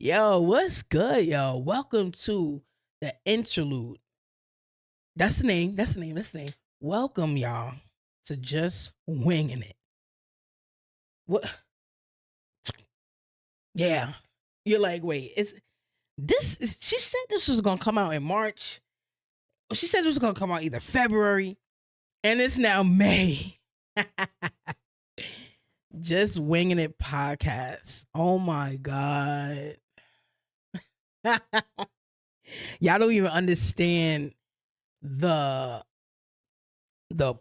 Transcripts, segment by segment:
Yo, what's good, yo? Welcome to the interlude. That's the name. That's the name. That's the name. Welcome, y'all, to just winging it. What? Yeah. You're like, wait, is this? She said this was gonna come out in March. She said this was gonna come out either February, and it's now May. Just winging it podcast. Oh my god. Y'all don't even understand the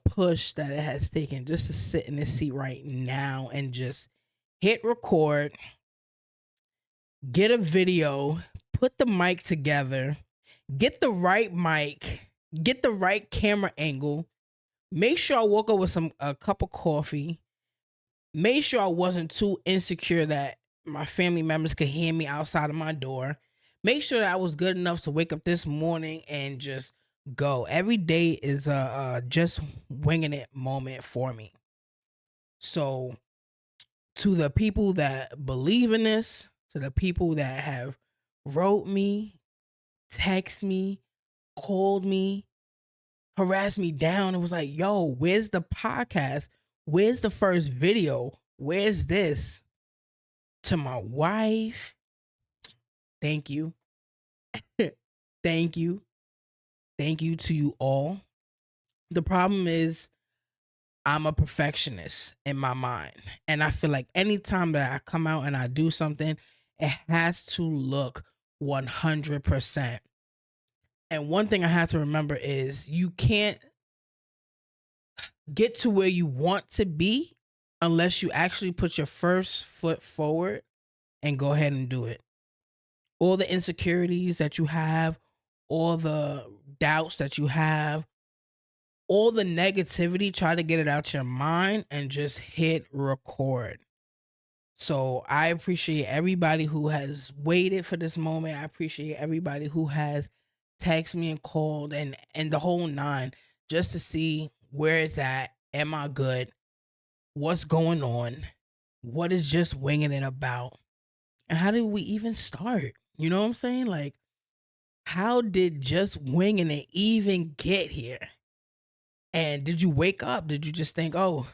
push that it has taken just to sit in this seat right now and just hit record, get a video, put the mic together, get the right mic, get the right camera angle, make sure I woke up with a cup of coffee, make sure I wasn't too insecure that my family members could hear me outside of my door. Make sure that I was good enough to wake up this morning and just go. Every day is a just winging it moment for me. So, to the people that believe in this, to the people that have wrote me, text me, called me, harassed me down, and was like, "Yo, where's the podcast? Where's the first video? Where's this?" To my wife, thank you. Thank you. Thank you to you all. The problem is I'm a perfectionist in my mind. And I feel like anytime that I come out and I do something, it has to look 100%. And one thing I have to remember is you can't get to where you want to be unless you actually put your first foot forward and go ahead and do it. All the insecurities that you have, all the doubts that you have, all the negativity, try to get it out your mind and just hit record. So I appreciate everybody who has waited for this moment. I appreciate everybody who has texted me and called and the whole nine just to see where it's at. Am I good? What's going on? What is just winging it about? And how did we even start? You know what I'm saying? Like, how did just winging it even get here? And did you wake up? Did you just think, oh,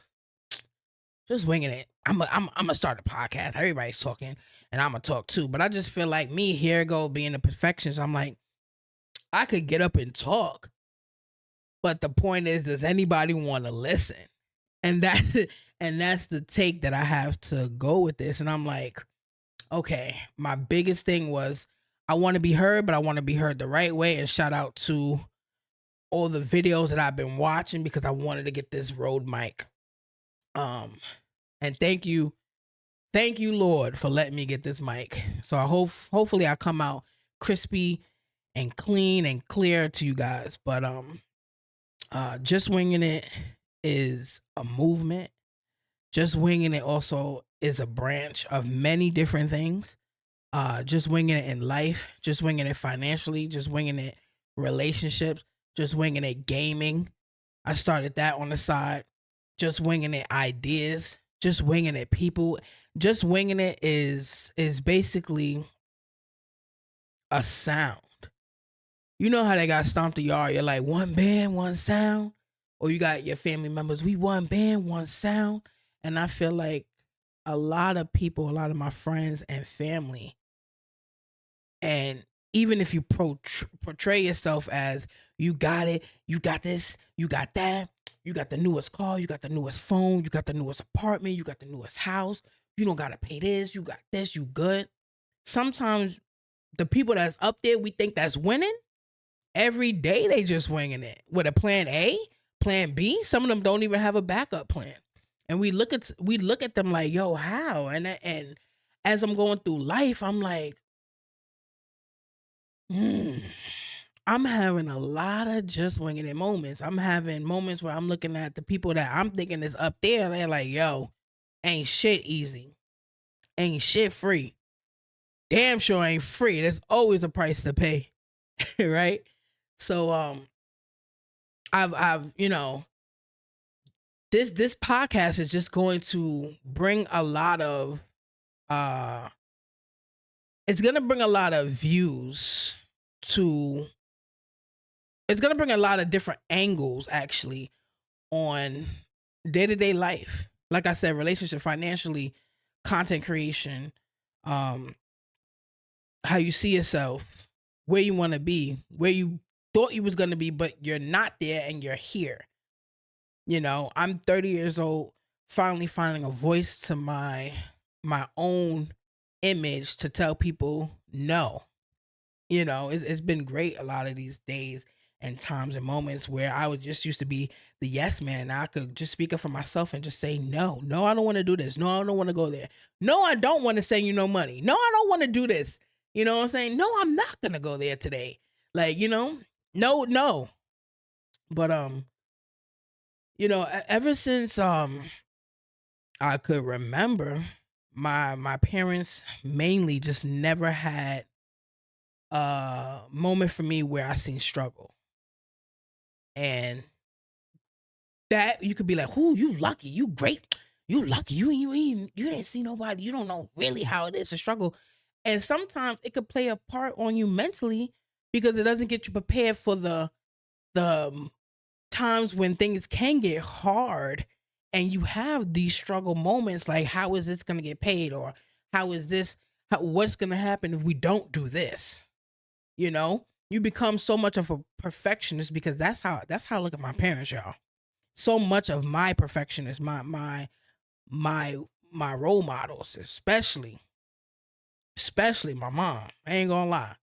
just winging it? I'm gonna start a podcast. Everybody's talking, and I'm gonna talk too. But I just feel like me here go being a perfectionist. I'm like, I could get up and talk, but the point is, does anybody want to listen? And that's the take that I have to go with this. And I'm like, okay, my biggest thing was I want to be heard, but I want to be heard the right way. And shout out to all the videos that I've been watching because I wanted to get this Rode mic. Um, and thank you, Lord, for letting me get this mic. So hopefully I come out crispy and clean and clear to you guys. But just winging it is a movement. Just winging it also is a branch of many different things. Just winging it in life, just winging it financially, just winging it relationships, just winging it gaming. I started that on the side. Just winging it ideas, just winging it people. Just winging it is basically a sound. You know how they got stomped the yard. You're like one band, one sound, or you got your family members. We one band, one sound, and I feel like a lot of people, a lot of my friends and family, and even if you portray yourself as you got it, you got this, you got that, you got the newest car, you got the newest phone, you got the newest apartment, you got the newest house, you don't got to pay this, you got this, you good. Sometimes the people that's up there, we think that's winning. Every day they just winging it with a plan A, plan B. Some of them don't even have a backup plan. And we look at them like, yo, how? And as I'm going through life, I'm like, hmm, I'm having a lot of just winging it moments. I'm having moments where I'm looking at the people that I'm thinking is up there. They're like, yo, ain't shit easy. Ain't shit free. Damn sure ain't free. There's always a price to pay. Right? So I've this podcast is just going to bring a lot of uh it's gonna bring a lot of views to it's gonna bring a lot of different angles actually on day-to-day life. Like I said, relationship, financially, content creation, um, how you see yourself, where you want to be, where you thought you was gonna be, but you're not there and you're here. I'm 30 years old, finally finding a voice to my own image to tell people no. It's been great a lot of these days and times and moments where I would just used to be the yes man, and I could just speak up for myself and just say no. No, I don't want to do this. No, I don't want to go there. No, I don't want to send you no money. No, I don't want to do this. You know what I'm saying? No, I'm not gonna go there today. Like, no, no. But ever since I could remember, my parents mainly just never had a moment for me where I seen struggle. And that you could be like, "Who you lucky, you great, you lucky, you ain't see nobody, you don't know really how it is to struggle." And sometimes it could play a part on you mentally because it doesn't get you prepared for the times when things can get hard and you have these struggle moments like how is this going to get paid, or how is this what's going to happen if we don't do this. You become so much of a perfectionist because that's how I look at my parents, y'all. So much of my perfectionist, my my role models, especially my mom. I ain't gonna lie.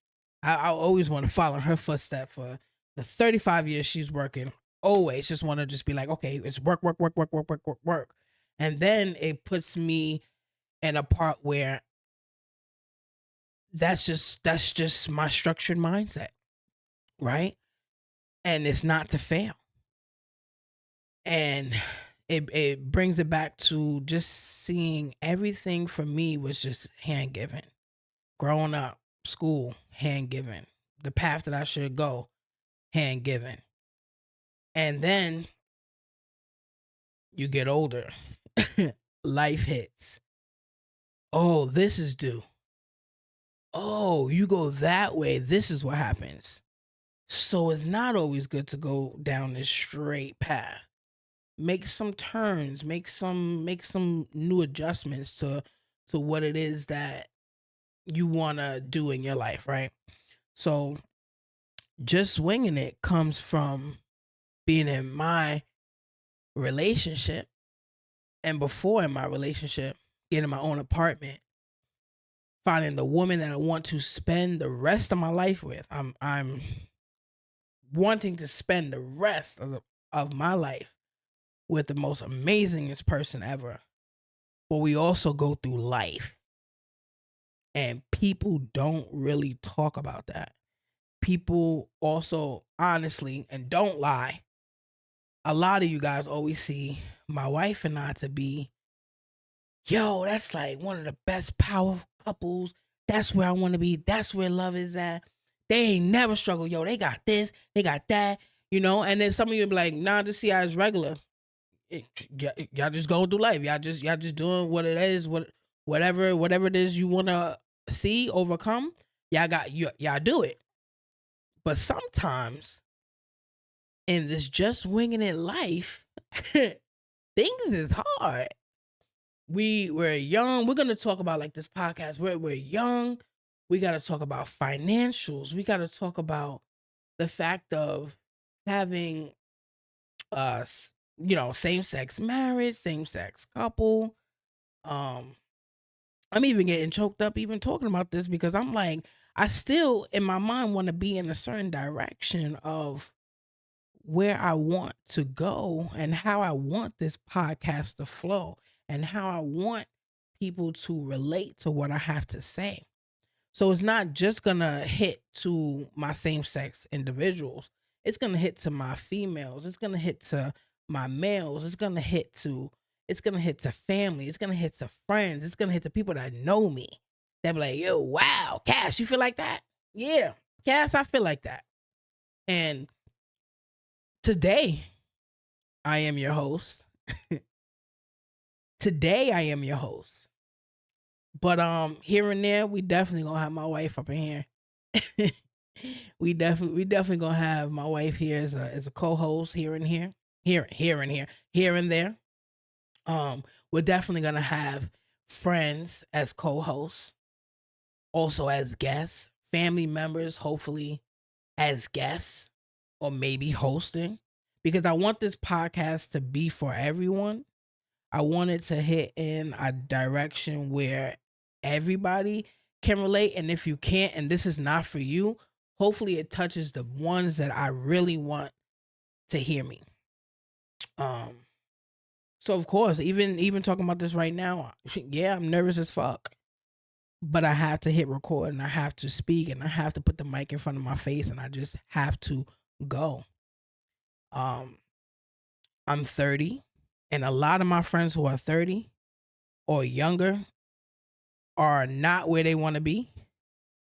I always want to follow her footstep for the 35 years she's working. Always just want to just be like, okay, it's work, work, work, work, work, work, work, work. And then it puts me in a part where that's just my structured mindset, right? And it's not to fail. And it brings it back to just seeing everything for me was just hand given. Growing up, school, hand given. The path that I should go, hand given. And then you get older. Life hits. Oh, this is due. Oh, you go that way. This is what happens. So it's not always good to go down this straight path. Make some turns, make some new adjustments to what it is that you want to do in your life, right? So just winging it comes from being in my relationship, and before in my relationship, getting my own apartment, finding the woman that I want to spend the rest of my life with. I'm wanting to spend the rest of my life with the most amazingest person ever. But we also go through life, and people don't really talk about that. People also, honestly, and don't lie, a lot of you guys always see my wife and I to be, yo, that's like one of the best power couples. That's where I want to be. That's where love is at. They ain't never struggle. Yo, they got this, they got that, And then some of you be like, nah, this CI is regular. Y'all just going through life. Y'all just doing what it is, whatever it is you want to see, overcome. Y'all do it. But sometimes in this just winging it life, things is hard. We're young. We're gonna talk about, like, this podcast. We're young. We gotta talk about financials. We gotta talk about the fact of having same sex marriage, same sex couple. Um, I'm even getting choked up even talking about this because I'm like, I still in my mind want to be in a certain direction of where I want to go and how I want this podcast to flow and how I want people to relate to what I have to say. So it's not just gonna hit to my same sex individuals. It's gonna hit to my females. It's gonna hit to my males. It's gonna hit to family. It's gonna hit to friends. It's gonna hit to people that know me. They'll be like, yo, wow, Cash, you feel like that? Yeah, Cass, I feel like that. And today I am your host. Today I am your host. But here and there, we definitely gonna have my wife up in here. We definitely gonna have my wife here as a co-host here and here, here and there. We're definitely gonna have friends as co-hosts, also as guests, family members, hopefully as guests or maybe hosting, because I want this podcast to be for everyone. I want it to hit in a direction where everybody can relate. And if you can't, and this is not for you, hopefully it touches the ones that I really want to hear me. Um, so of course, even talking about this right now, yeah, I'm nervous as fuck. But I have to hit record and I have to speak and I have to put the mic in front of my face and I just have to go. Um, I'm 30, and a lot of my friends who are 30 or younger are not where they want to be.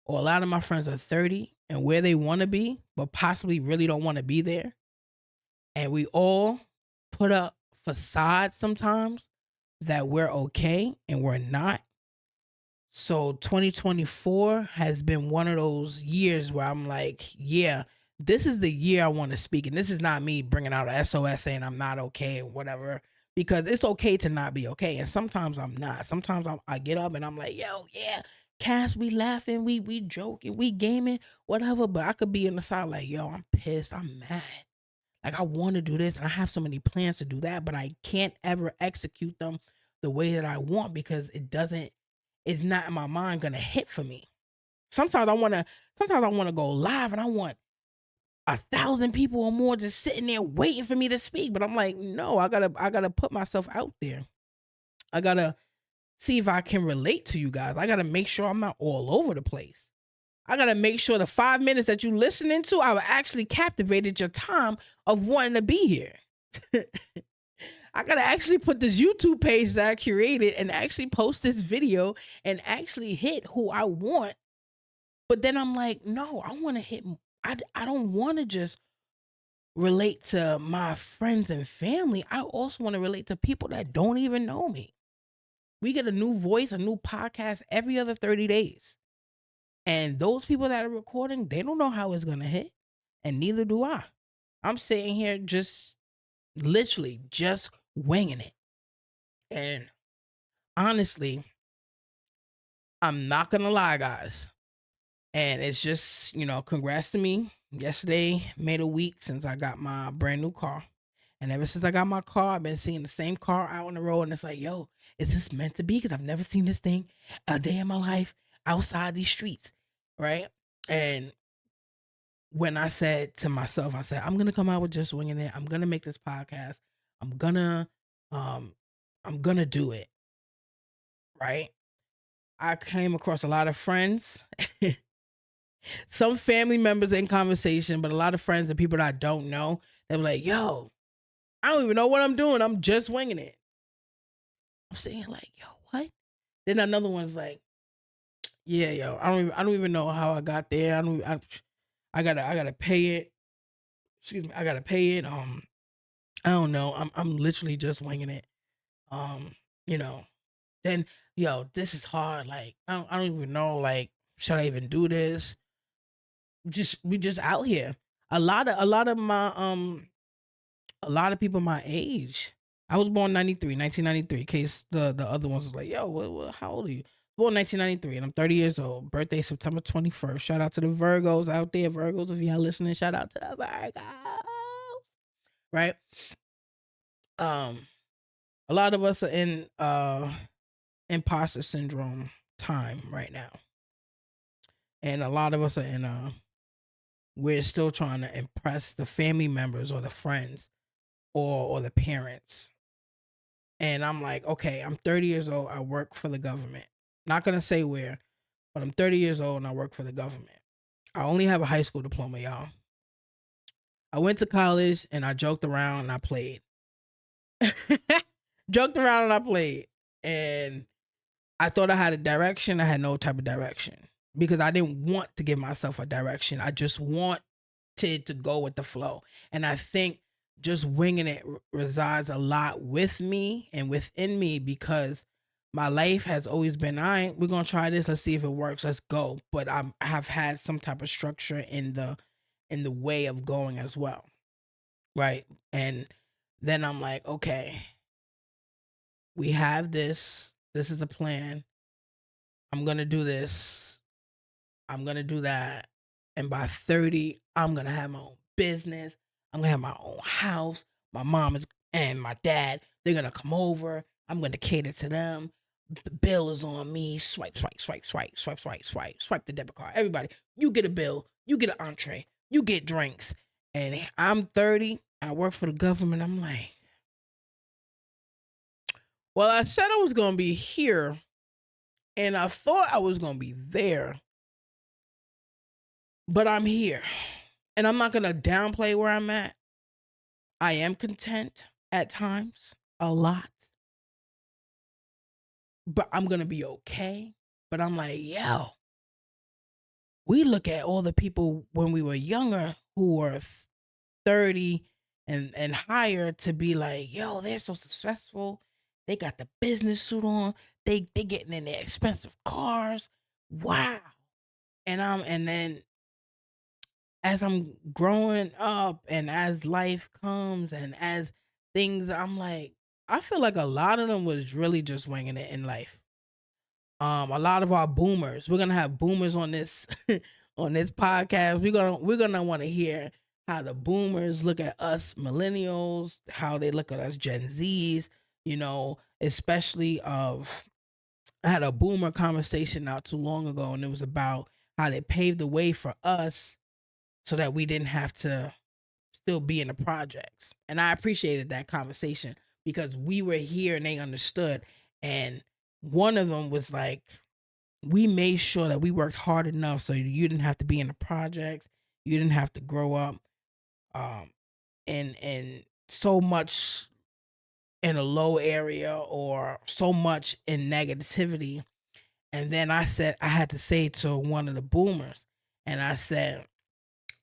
Or a lot of my friends are 30 and where they want to be, but possibly really don't want to be there. And we all put up facades sometimes that we're okay and we're not. So 2024 has been one of those years where I'm like, yeah, this is the year I want to speak. And this is not me bringing out a SOS saying I'm not okay or whatever, because it's okay to not be okay. And sometimes I'm not. Sometimes I get up and I'm like, yo, yeah, Cass, we laughing, we joking, we gaming, whatever. But I could be on the side like, yo, I'm pissed, I'm mad. Like I want to do this and I have so many plans to do that, but I can't ever execute them the way that I want because it's not in my mind gonna hit for me. Sometimes I wanna sometimes I wanna go live and I want 1,000 people or more just sitting there waiting for me to speak. But I'm like, no, I gotta put myself out there. I gotta see if I can relate to you guys. I gotta make sure I'm not all over the place. I gotta make sure the 5 minutes that you listening to, I've actually captivated your time of wanting to be here. I gotta actually put this YouTube page that I curated and actually post this video and actually hit who I want. But then I'm like, no, I want to hit. I don't want to just relate to my friends and family. I also want to relate to people that don't even know me. We get a new voice, a new podcast every other 30 days. And those people that are recording, they don't know how it's gonna hit, and neither do I. I'm sitting here just literally just winging it. And honestly, I'm not gonna lie, guys. And it's just, congrats to me. Yesterday made a week since I got my brand new car. And ever since I got my car, I've been seeing the same car out on the road. And it's like, yo, is this meant to be? Because I've never seen this thing a day in my life outside these streets. Right. And when I said to myself, I said, I'm gonna come out with just winging it. I'm gonna make this podcast. I'm gonna um I'm gonna do it. Right. I came across a lot of friends, some family members in conversation, but a lot of friends and people that I don't know. They were like, yo, I don't even know what I'm doing. I'm just winging it. I'm sitting here like, yo, what? Then another one's like, yeah, yo, I don't even know how I got there. I gotta pay it. Excuse me, I gotta pay it. I don't know. I'm literally just winging it. Um, you know, then this is hard. Like, I don't even know, like, should I even do this? We just out here. A lot of people my age. I was born 93, 1993. In case the other ones was like, yo, how old are you? Born 1993, and I'm 30 years old. Birthday September 21st. Shout out to the Virgos out there. Virgos, if y'all listening, shout out to the Virgos. Right? Um, a lot of us are in imposter syndrome time right now. And a lot of us are in we're still trying to impress the family members or the friends or the parents. And I'm like, okay, I'm 30 years old. I work for the government. Not gonna say where, but I'm 30 years old and I work for the government. I only have a high school diploma, y'all. I went to college and I joked around and I played. Joked around and I played. And I thought I had a direction. I had no type of direction because I didn't want to give myself a direction. I just wanted to go with the flow. And I think just winging it resides a lot with me and within me because My life has always been, all right, we're gonna try this. Let's see if it works. Let's go. But I have had some type of structure in the way of going as well. Right. And then I'm like, okay, we have this. This is a plan. I'm gonna do this. I'm gonna do that. And by 30, I'm gonna have my own business. I'm gonna have my own house. My mom is and my dad, they're gonna come over. I'm gonna cater to them. The bill is on me. Swipe, swipe, swipe, swipe, swipe, swipe, swipe, swipe the debit card. Everybody, you get a bill, you get an entree, you get drinks. And I'm 30, I work for the government. I'm like, well, I said I was gonna be here, and I thought I was gonna be there, but I'm here. And I'm not gonna downplay where I'm at. I am content at times, a lot, but I'm gonna be okay. But I'm like, yo, we look at all the people when we were younger who were 30 and higher to be like, yo, they're so successful. They got the business suit on. They getting in their expensive cars. Wow. And then as I'm growing up and as life comes and as things, I'm like, I feel like a lot of them was really just winging it in life. A lot of our boomers, we're gonna have boomers on this on this podcast. We're gonna want to hear how the boomers look at us millennials, how they look at us Gen Zs, especially of I had a boomer conversation not too long ago, and it was about how they paved the way for us so that we didn't have to still be in the projects. And I appreciated that conversation because we were here and they understood. And one of them was like, we made sure that we worked hard enough so you didn't have to be in the projects, you didn't have to grow up um and so much in a low area or so much in negativity. And then I said I had to say to one of the boomers, and I said,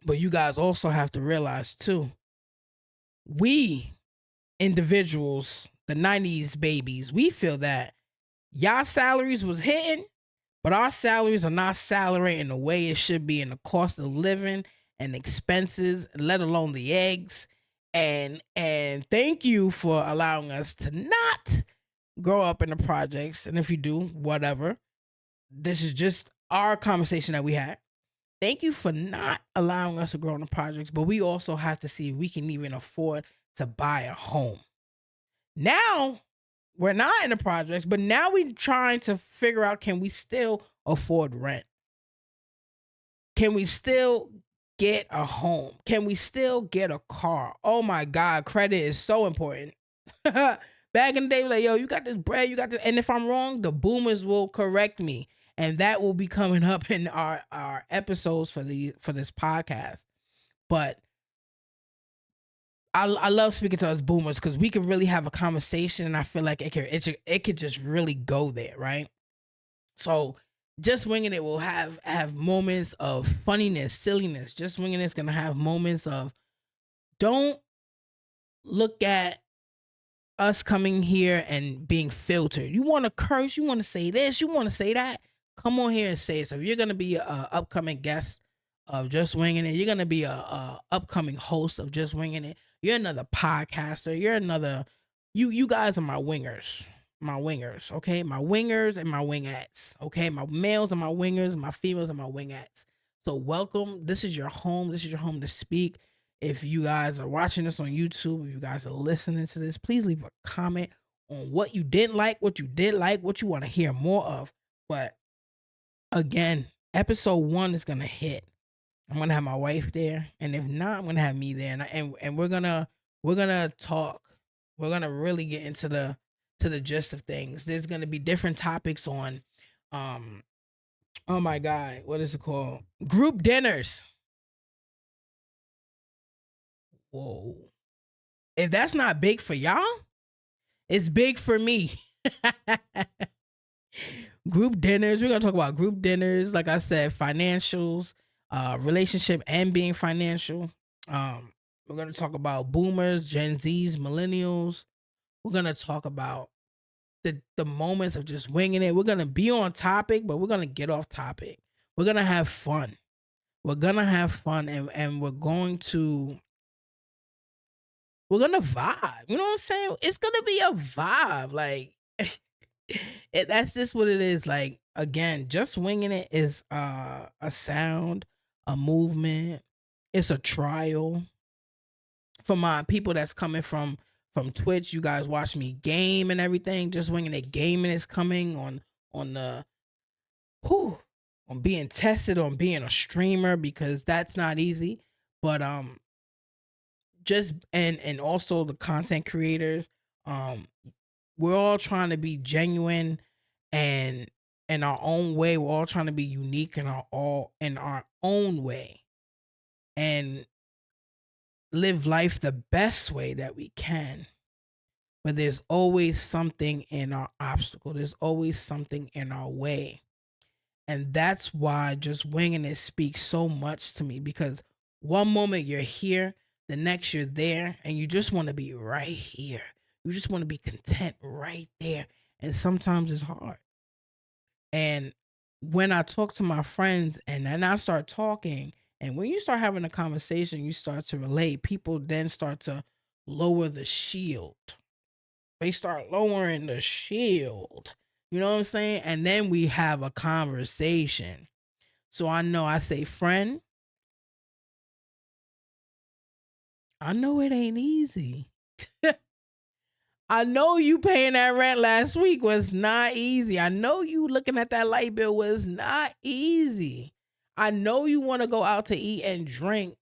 but you guys also have to realize too, we individuals, the 90s babies, we feel that y'all salaries was hitting, but our salaries are not salary in the way it should be in the cost of living and expenses, let alone the eggs. And thank you for allowing us to not grow up in the projects. And if you do, whatever. This is just our conversation that we had. Thank you for not allowing us to grow in the projects, but we also have to see if we can even afford to buy a home. Now we're not in the projects, but now we're trying to figure out, can we still afford rent? Can we still get a home? Can we still get a car? Oh my God, credit is so important. Back in the day, like, yo, you got this bread, you got this. And if I'm wrong, the boomers will correct me. And that will be coming up in our episodes for this podcast. But I love speaking to us boomers because we could really have a conversation, and I feel like it could just really go there, right? So just winging it will have moments of funniness, silliness. Just winging it's gonna have moments of don't look at us coming here and being filtered. You want to curse, you want to say this, you want to say that. Come on here and say it. So if you're gonna be a upcoming guest of Just Winging It, you're gonna be a upcoming host of Just Winging It. You're another podcaster. You're another. You guys are my wingers. Okay, my wingers and my wingettes. Okay, my males and my wingers, my females and my wingettes. So welcome. This is your home. This is your home to speak. If you guys are watching this on YouTube, if you guys are listening to this, please leave a comment on what you didn't like, what you did like, what you want to hear more of. But again, episode 1 is gonna hit. I'm gonna have my wife there, and if not, I'm gonna have me there, and we're gonna talk. We're gonna really get into the gist of things. There's gonna be different topics on, um, oh my God, what is it called? Group dinners. Whoa! If that's not big for y'all, it's big for me. Group dinners. We're gonna talk about group dinners. Like I said, financials, relationship, and being financial. We're gonna talk about boomers, Gen Zs, millennials. We're gonna talk about the moments of just winging it. We're gonna be on topic, but we're gonna get off topic. We're gonna have fun. We're gonna have fun, and we're gonna vibe. You know what I'm saying? It's gonna be a vibe. Like that's just what it is. Like again, just winging it is a sound, a movement. It's a trial for my people that's coming from Twitch. You guys watch me game and everything. Just winging it. Gaming is coming on the whew, on being tested on being a streamer because that's not easy. But just and also the content creators, um we're all trying to be genuine and in our own way. We're all trying to be unique in our own way and live life the best way that we can. But there's always something in our obstacle. There's always something in our way. And that's why just winging it speaks so much to me because one moment you're here, the next you're there, and you just want to be right here. You just want to be content right there. And sometimes it's hard. And when I talk to my friends and then I start talking, and when you start having a conversation, you start to relate, people then start to lower the shield. They start lowering the shield. You know what I'm saying? And then we have a conversation. So I know I say, friend, I know it ain't easy. I know you paying that rent last week was not easy. I know you looking at that light bill was not easy. I know you want to go out to eat and drink,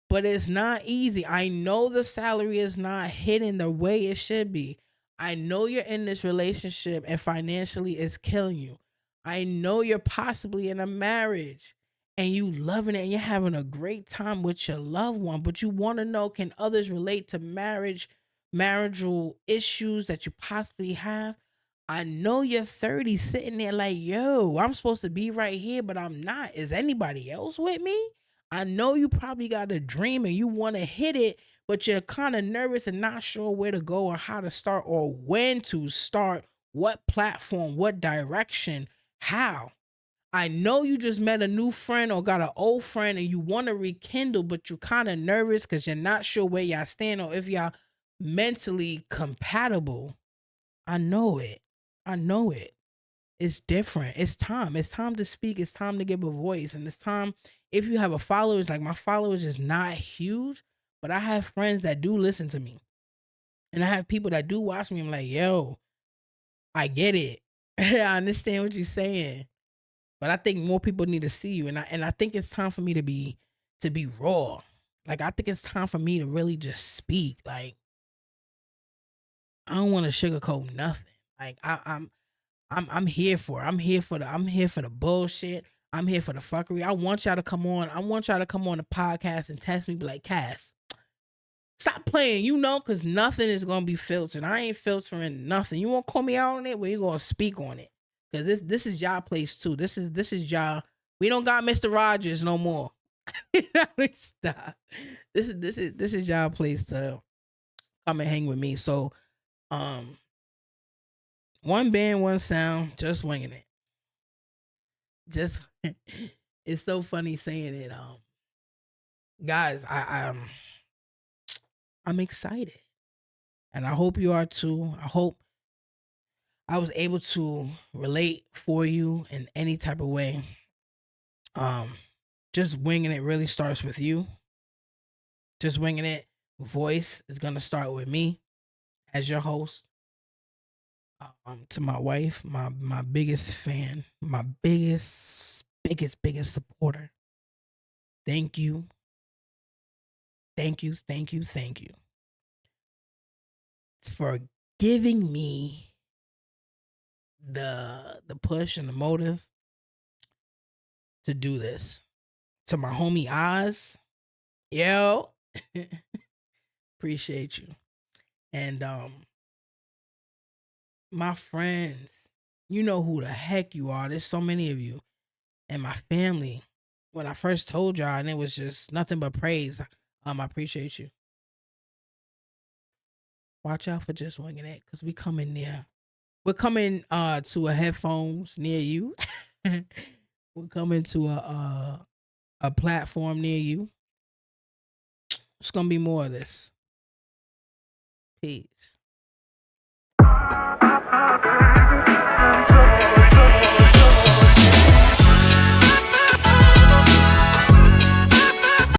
but it's not easy. I know the salary is not hitting the way it should be. I know you're in this relationship and financially it's killing you. I know you're possibly in a marriage and you loving it and you're having a great time with your loved one, but you want to know, can others relate to marital issues that you possibly have? I know you're 30 sitting there like, yo, I'm supposed to be right here, but I'm not. Is anybody else with me? I know you probably got a dream and you want to hit it, but you're kind of nervous and not sure where to go or how to start or when to start, what platform, what direction, how. I know you just met a new friend or got an old friend and you want to rekindle, but you're kind of nervous because you're not sure where y'all stand or if y'all mentally compatible. I know it. I know it. It's different. It's time. It's time to speak. It's time to give a voice. And it's time, if you have a followers, like my followers is not huge, but I have friends that do listen to me. And I have people that do watch me. I'm like, yo, I get it. I understand what you're saying. But I think more people need to see you. And I think it's time for me to be raw. Like I think it's time for me to really just speak. Like I don't want to sugarcoat nothing. Like I'm here for it. I'm here for the bullshit. I'm here for the fuckery. I want y'all to come on. I want y'all to come on the podcast and test me, be like, Cass, stop playing, cause nothing is gonna be filtered. I ain't filtering nothing. You wanna call me out on it? Well, you gonna speak on it. Cause this is y'all place too. This is y'all. We don't got Mr. Rogers no more. Stop. This is y'all place to come and hang with me. So um one band, one sound, just winging it. Just it's so funny saying it. Guys, I'm excited. And I hope you are too. I hope I was able to relate for you in any type of way. Um, just winging it really starts with you. Just winging it. Voice is gonna start with me as your host. To my wife, my biggest fan, my biggest supporter. Thank you, thank you, thank you, thank you for giving me the push and the motive to do this. To my homie Oz, yo, appreciate you. And my friends, you know who the heck you are. There's so many of you. And my family. When I first told y'all, and it was just nothing but praise. I appreciate you. Watch out for just winging it, cause we coming there. We're coming to a headphones near you. We're coming to a platform near you. It's gonna be more of this. Peace.